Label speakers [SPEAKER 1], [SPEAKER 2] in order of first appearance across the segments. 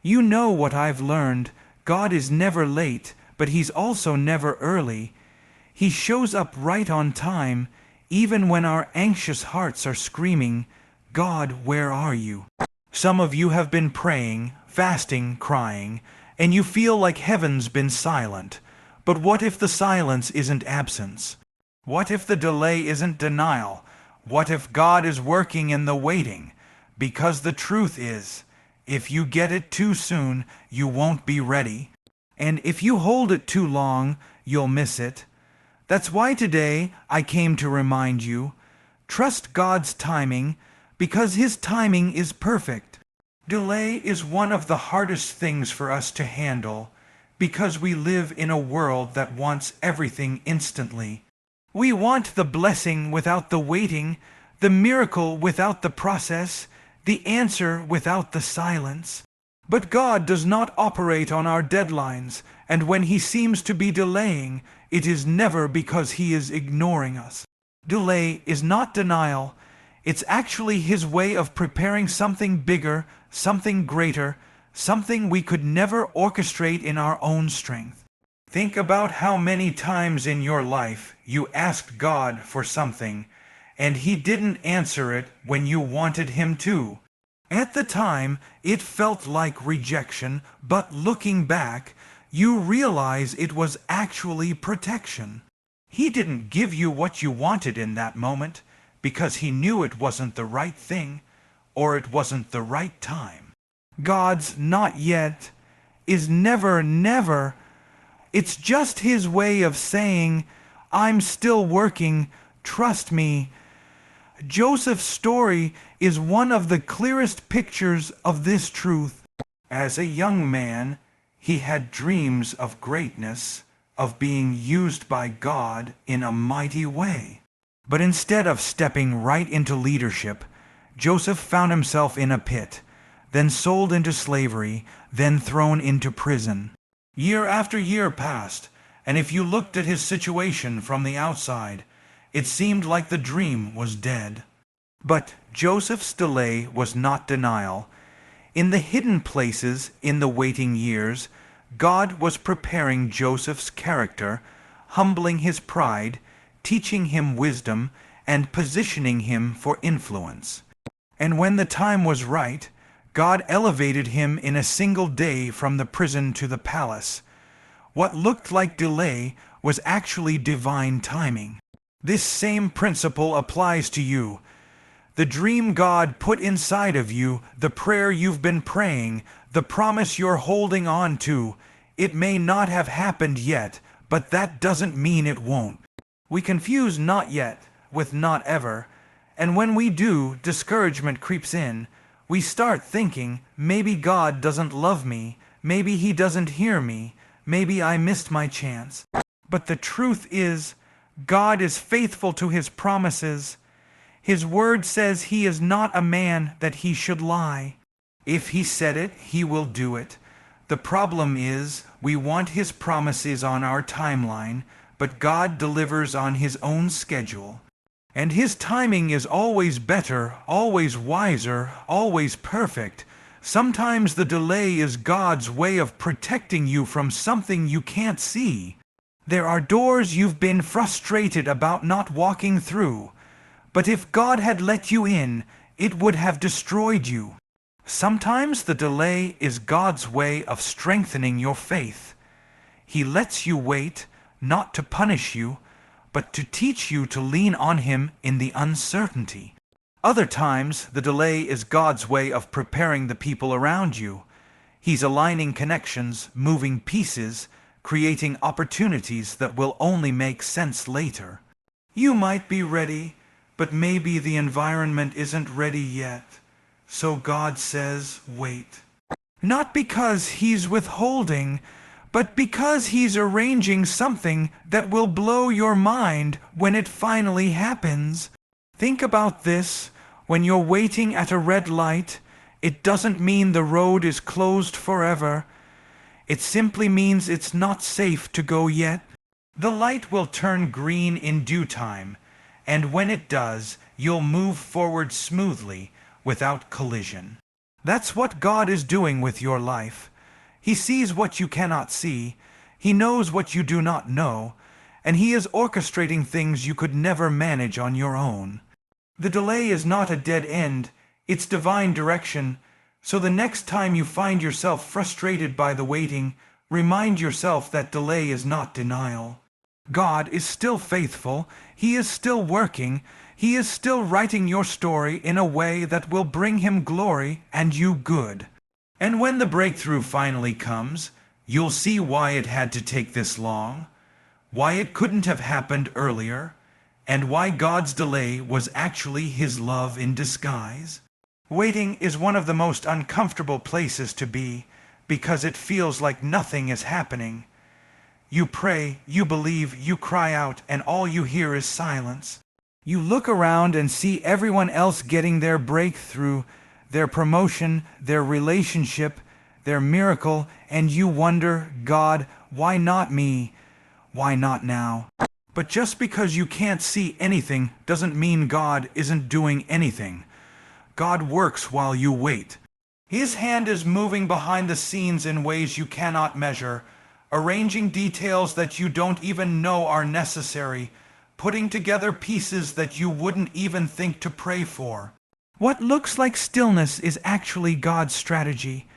[SPEAKER 1] You know what I've learned. God is never late, but He's also never early. He shows up right on time, even when our anxious hearts are screaming, God, where are you? Some of you have been praying, fasting, crying, and you feel like heaven's been silent. But what if the silence isn't absence? What if the delay isn't denial? What if God is working in the waiting? Because the truth is, if you get it too soon, you won't be ready. And if you hold it too long, you'll miss it. That's why today I came to remind you, trust God's timing, because His timing is perfect. Delay is one of the hardest things for us to handle, because we live in a world that wants everything instantly. We want the blessing without the waiting, the miracle without the process, the answer without the silence. But God does not operate on our deadlines, and when He seems to be delaying, it is never because He is ignoring us. Delay is not denial. It's actually His way of preparing something bigger, something greater, something we could never orchestrate in our own strength. Think about how many times in your life you asked God for something, and He didn't answer it when you wanted Him to. At the time, it felt like rejection, but looking back, you realize it was actually protection. He didn't give you what you wanted in that moment because He knew it wasn't the right thing or it wasn't the right time. God's not yet is never, never. It's just His way of saying, I'm still working, trust me. Joseph's story is one of the clearest pictures of this truth. As a young man, he had dreams of greatness, of being used by God in a mighty way. But instead of stepping right into leadership, Joseph found himself in a pit, then sold into slavery, then thrown into prison. Year after year passed, and if you looked at his situation from the outside, it seemed like the dream was dead. But Joseph's delay was not denial. In the hidden places, in the waiting years, God was preparing Joseph's character, humbling his pride, teaching him wisdom, and positioning him for influence. And when the time was right, God elevated him in a single day from the prison to the palace. What looked like delay was actually divine timing. This same principle applies to you. The dream God put inside of you, the prayer you've been praying, the promise you're holding on to, it may not have happened yet, but that doesn't mean it won't. We confuse not yet with not ever, and when we do, discouragement creeps in. We start thinking, maybe God doesn't love me, maybe He doesn't hear me, maybe I missed my chance. But the truth is, God is faithful to His promises. His word says He is not a man that He should lie. If He said it, He will do it. The problem is, we want His promises on our timeline, but God delivers on His own schedule. And His timing is always better, always wiser, always perfect. Sometimes the delay is God's way of protecting you from something you can't see. There are doors you've been frustrated about not walking through. But if God had let you in, it would have destroyed you. Sometimes the delay is God's way of strengthening your faith. He lets you wait, not to punish you, but to teach you to lean on Him in the uncertainty. Other times, the delay is God's way of preparing the people around you. He's aligning connections, moving pieces, creating opportunities that will only make sense later. You might be ready, but maybe the environment isn't ready yet. So God says, wait. Not because He's withholding, but because He's arranging something that will blow your mind when it finally happens. Think about this. When you're waiting at a red light, it doesn't mean the road is closed forever. It simply means it's not safe to go yet. The light will turn green in due time, and when it does, you'll move forward smoothly without collision. That's what God is doing with your life. He sees what you cannot see. He knows what you do not know. And He is orchestrating things you could never manage on your own. The delay is not a dead end. It's divine direction. So the next time you find yourself frustrated by the waiting, remind yourself that delay is not denial. God is still faithful. He is still working. He is still writing your story in a way that will bring Him glory and you good. And when the breakthrough finally comes, you'll see why it had to take this long, why it couldn't have happened earlier, and why God's delay was actually His love in disguise. Waiting is one of the most uncomfortable places to be because it feels like nothing is happening. You pray, you believe, you cry out, and all you hear is silence. You look around and see everyone else getting their breakthrough, their promotion, their relationship, their miracle, and you wonder, God, why not me? Why not now? But just because you can't see anything doesn't mean God isn't doing anything. God works while you wait. His hand is moving behind the scenes in ways you cannot measure, arranging details that you don't even know are necessary, putting together pieces that you wouldn't even think to pray for. What looks like stillness is actually God's strategy.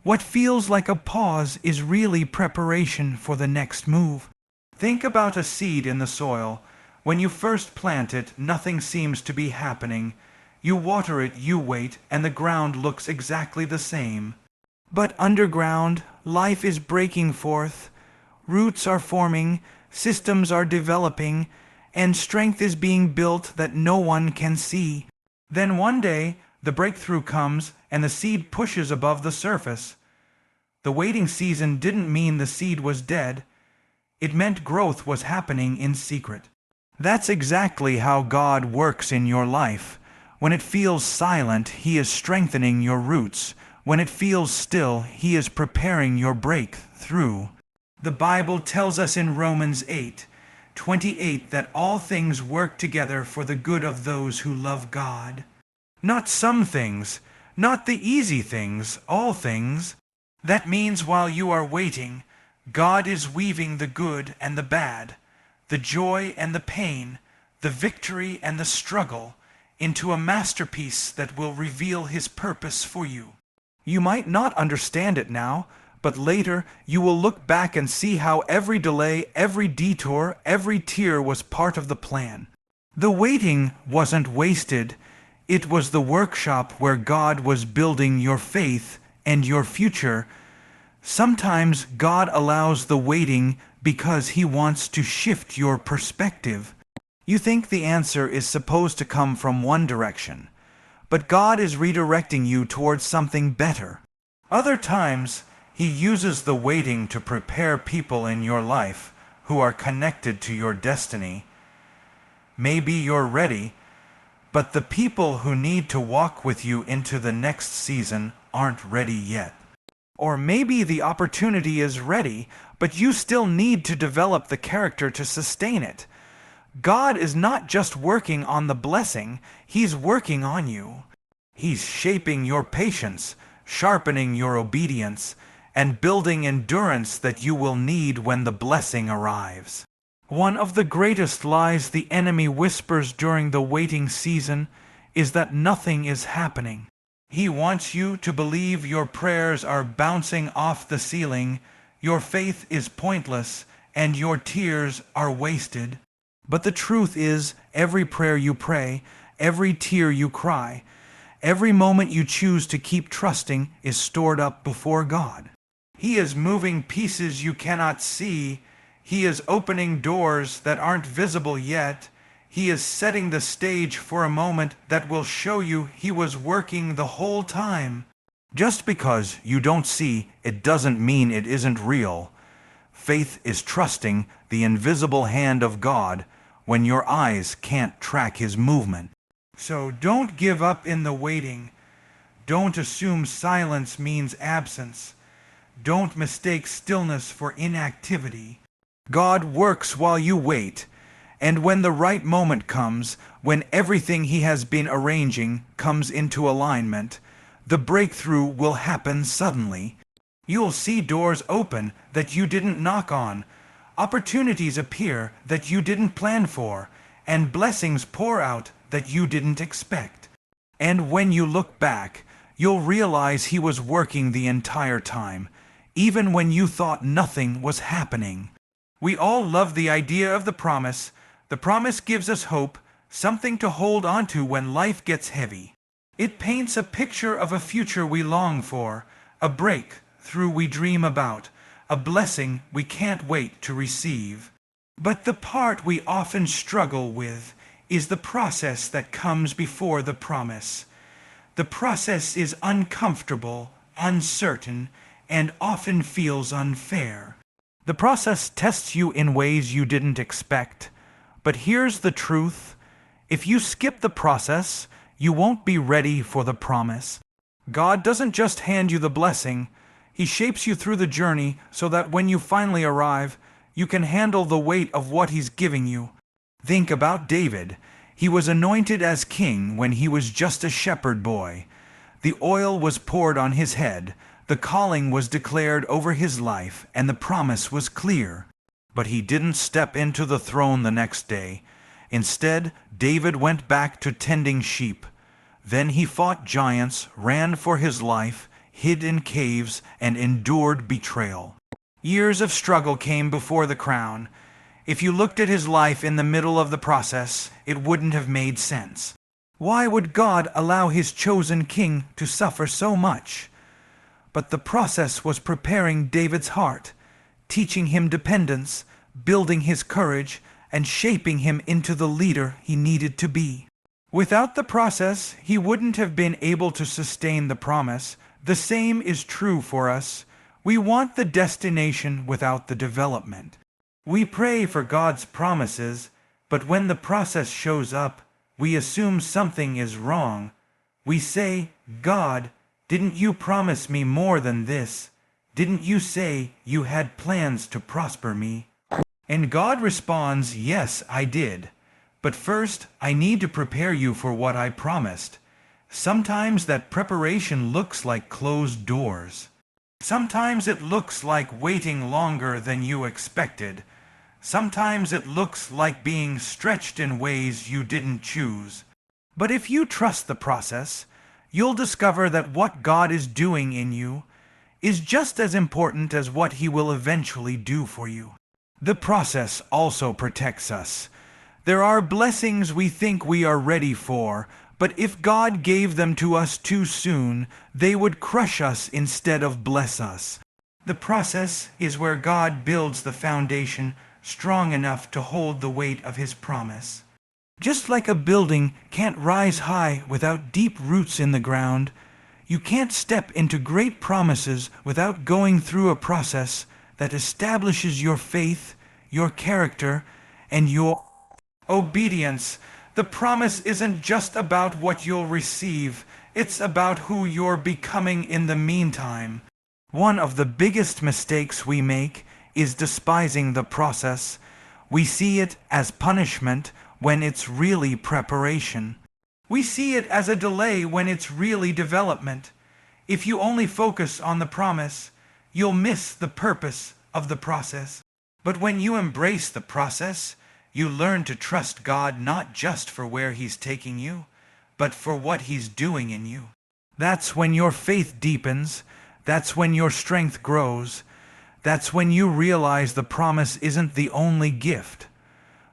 [SPEAKER 1] What feels like a pause is really preparation for the next move. Think about a seed in the soil. When you first plant it, nothing seems to be happening. You water it, you wait, and the ground looks exactly the same. But underground, life is breaking forth. Roots are forming, systems are developing, and strength is being built that no one can see. Then one day, the breakthrough comes and the seed pushes above the surface. The waiting season didn't mean the seed was dead. It meant growth was happening in secret. That's exactly how God works in your life. When it feels silent, He is strengthening your roots. When it feels still, He is preparing your breakthrough. The Bible tells us in Romans 8:28 that all things work together for the good of those who love God. Not some things, not the easy things, all things. That means while you are waiting, God is weaving the good and the bad, the joy and the pain, the victory and the struggle, into a masterpiece that will reveal His purpose for you. You might not understand it now, but later you will look back and see how every delay, every detour, every tear was part of the plan. The waiting wasn't wasted. It was the workshop where God was building your faith and your future. Sometimes God allows the waiting because He wants to shift your perspective. You think the answer is supposed to come from one direction, but God is redirecting you towards something better. Other times, He uses the waiting to prepare people in your life who are connected to your destiny. Maybe you're ready, but the people who need to walk with you into the next season aren't ready yet. Or maybe the opportunity is ready, but you still need to develop the character to sustain it. God is not just working on the blessing, He's working on you. He's shaping your patience, sharpening your obedience, and building endurance that you will need when the blessing arrives. One of the greatest lies the enemy whispers during the waiting season is that nothing is happening. He wants you to believe your prayers are bouncing off the ceiling, your faith is pointless, and your tears are wasted. But the truth is, every prayer you pray, every tear you cry, every moment you choose to keep trusting is stored up before God. He is moving pieces you cannot see. He is opening doors that aren't visible yet. He is setting the stage for a moment that will show you He was working the whole time. Just because you don't see, it doesn't mean it isn't real. Faith is trusting the invisible hand of God when your eyes can't track His movement. So don't give up in the waiting. Don't assume silence means absence. Don't mistake stillness for inactivity. God works while you wait. And when the right moment comes, when everything He has been arranging comes into alignment, The breakthrough will happen suddenly. You'll see doors open that you didn't knock on, opportunities appear that you didn't plan for, and blessings pour out that you didn't expect. And when you look back, you'll realize He was working the entire time, even when you thought nothing was happening. We all love the idea of the promise. The promise gives us hope, something to hold onto when life gets heavy. It paints a picture of a future we long for, a breakthrough we dream about, a blessing we can't wait to receive. But the part we often struggle with is the process that comes before the promise. The process is uncomfortable, uncertain, and often feels unfair. The process tests you in ways you didn't expect. But here's the truth. If you skip the process, you won't be ready for the promise. God doesn't just hand you the blessing. He shapes you through the journey so that when you finally arrive, you can handle the weight of what He's giving you. Think about David. He was anointed as king when he was just a shepherd boy. The oil was poured on his head, the calling was declared over his life, and the promise was clear. But he didn't step into the throne the next day. Instead, David went back to tending sheep. Then he fought giants, ran for his life, hid in caves, and endured betrayal. Years of struggle came before the crown. If you looked at his life in the middle of the process, it wouldn't have made sense. Why would God allow His chosen king to suffer so much? But the process was preparing David's heart, teaching him dependence, building his courage, and shaping him into the leader he needed to be. Without the process, he wouldn't have been able to sustain the promise. The same is true for us. We want the destination without the development. We pray for God's promises, but when the process shows up, we assume something is wrong. We say, God, didn't you promise me more than this? Didn't you say you had plans to prosper me? And God responds, yes, I did. But first, I need to prepare you for what I promised. Sometimes that preparation looks like closed doors. Sometimes it looks like waiting longer than you expected. Sometimes it looks like being stretched in ways you didn't choose. But if you trust the process, you'll discover that what God is doing in you is just as important as what He will eventually do for you. The process also protects us. There are blessings we think we are ready for, but if God gave them to us too soon, they would crush us instead of bless us. The process is where God builds the foundation strong enough to hold the weight of His promise. Just like a building can't rise high without deep roots in the ground, you can't step into great promises without going through a process that establishes your faith, your character, and your obedience. The promise isn't just about what you'll receive, it's about who you're becoming in the meantime. One of the biggest mistakes we make is despising the process. We see it as punishment when it's really preparation. We see it as a delay when it's really development. If you only focus on the promise, you'll miss the purpose of the process. But when you embrace the process, you learn to trust God not just for where He's taking you, but for what He's doing in you. That's when your faith deepens. That's when your strength grows. That's when you realize the promise isn't the only gift.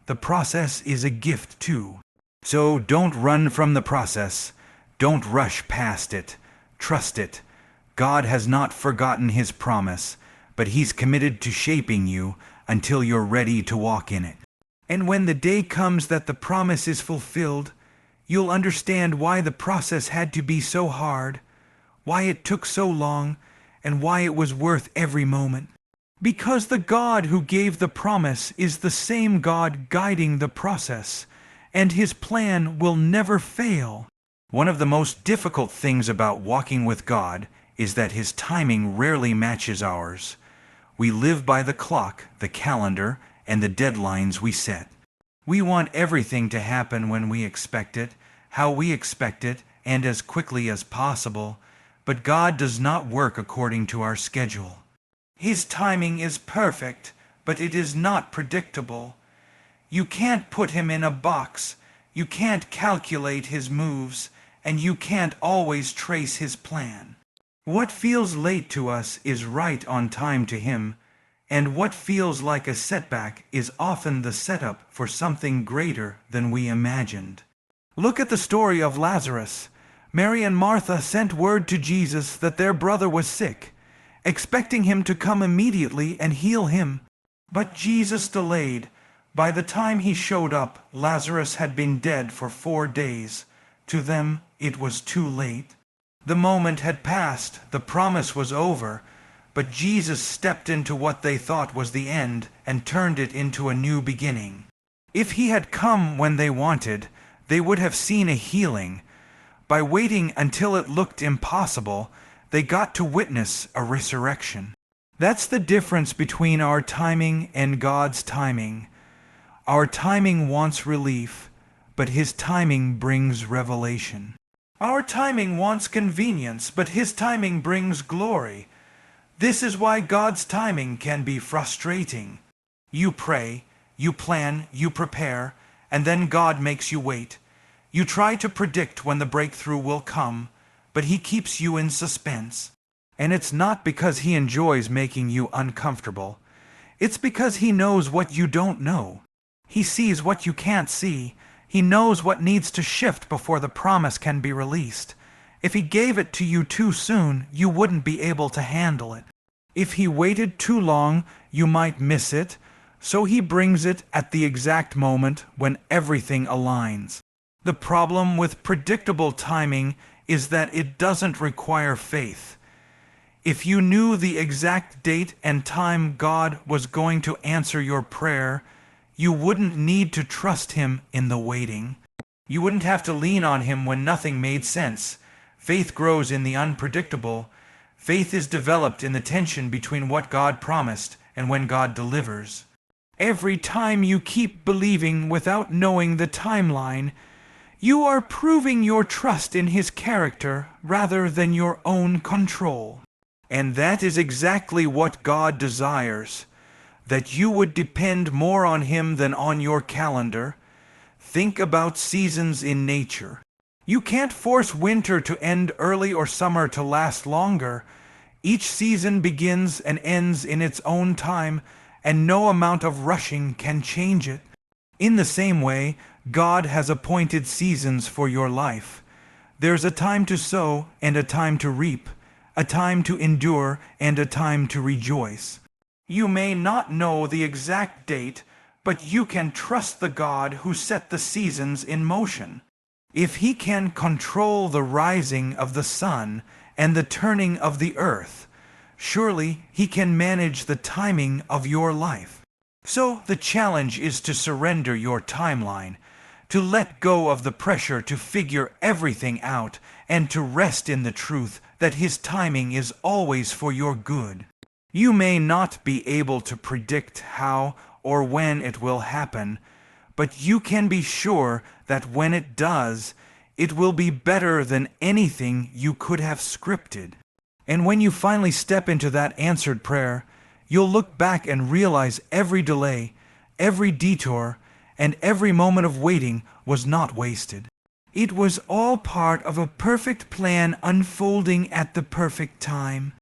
[SPEAKER 1] The process is a gift too. So don't run from the process. Don't rush past it. Trust it. God has not forgotten His promise, but He's committed to shaping you until you're ready to walk in it. And when the day comes that the promise is fulfilled, you'll understand why the process had to be so hard, why it took so long, and why it was worth every moment. Because the God who gave the promise is the same God guiding the process, and His plan will never fail. One of the most difficult things about walking with God is that His timing rarely matches ours. We live by the clock, the calendar, and the deadlines we set. We want everything to happen when we expect it, how we expect it, and as quickly as possible. but God does not work according to our schedule. His timing is perfect, but it is not predictable. You can't put him in a box, you can't calculate his moves, and you can't always trace his plan. What feels late to us is right on time to him, and what feels like a setback is often the setup for something greater than we imagined. Look at the story of Lazarus. Mary and Martha sent word to Jesus that their brother was sick, expecting him to come immediately and heal him. But Jesus delayed. By the time he showed up, Lazarus had been dead for 4 days. To them, it was too late. The moment had passed, the promise was over, but Jesus stepped into what they thought was the end and turned it into a new beginning. If he had come when they wanted, they would have seen a healing. By waiting until it looked impossible, they got to witness a resurrection. That's the difference between our timing and God's timing. Our timing wants relief, but his timing brings revelation. Our timing wants convenience, but his timing brings glory. This is why God's timing can be frustrating. You pray, you plan, you prepare, and then God makes you wait. You try to predict when the breakthrough will come, but he keeps you in suspense. And it's not because he enjoys making you uncomfortable. It's because he knows what you don't know. He sees what you can't see. He knows what needs to shift before the promise can be released. If he gave it to you too soon, you wouldn't be able to handle it. If he waited too long, you might miss it. So he brings it at the exact moment when everything aligns. The problem with predictable timing is that it doesn't require faith. If you knew the exact date and time God was going to answer your prayer, you wouldn't need to trust him in the waiting. You wouldn't have to lean on him when nothing made sense. Faith grows in the unpredictable. Faith is developed in the tension between what God promised and when God delivers. Every time you keep believing without knowing the timeline, you are proving your trust in his character rather than your own control. And that is exactly what God desires, that you would depend more on him than on your calendar. Think about seasons in nature. You can't force winter to end early or summer to last longer. Each season begins and ends in its own time, and no amount of rushing can change it. In the same way, God has appointed seasons for your life. There's a time to sow and a time to reap, a time to endure and a time to rejoice. You may not know the exact date, but you can trust the God who set the seasons in motion. If he can control the rising of the sun and the turning of the earth, surely he can manage the timing of your life. So the challenge is to surrender your timeline, to let go of the pressure to figure everything out, and to rest in the truth that his timing is always for your good. You may not be able to predict how or when it will happen, but you can be sure that when it does, it will be better than anything you could have scripted. And when you finally step into that answered prayer, you'll look back and realize every delay, every detour, and every moment of waiting was not wasted. It was all part of a perfect plan unfolding at the perfect time.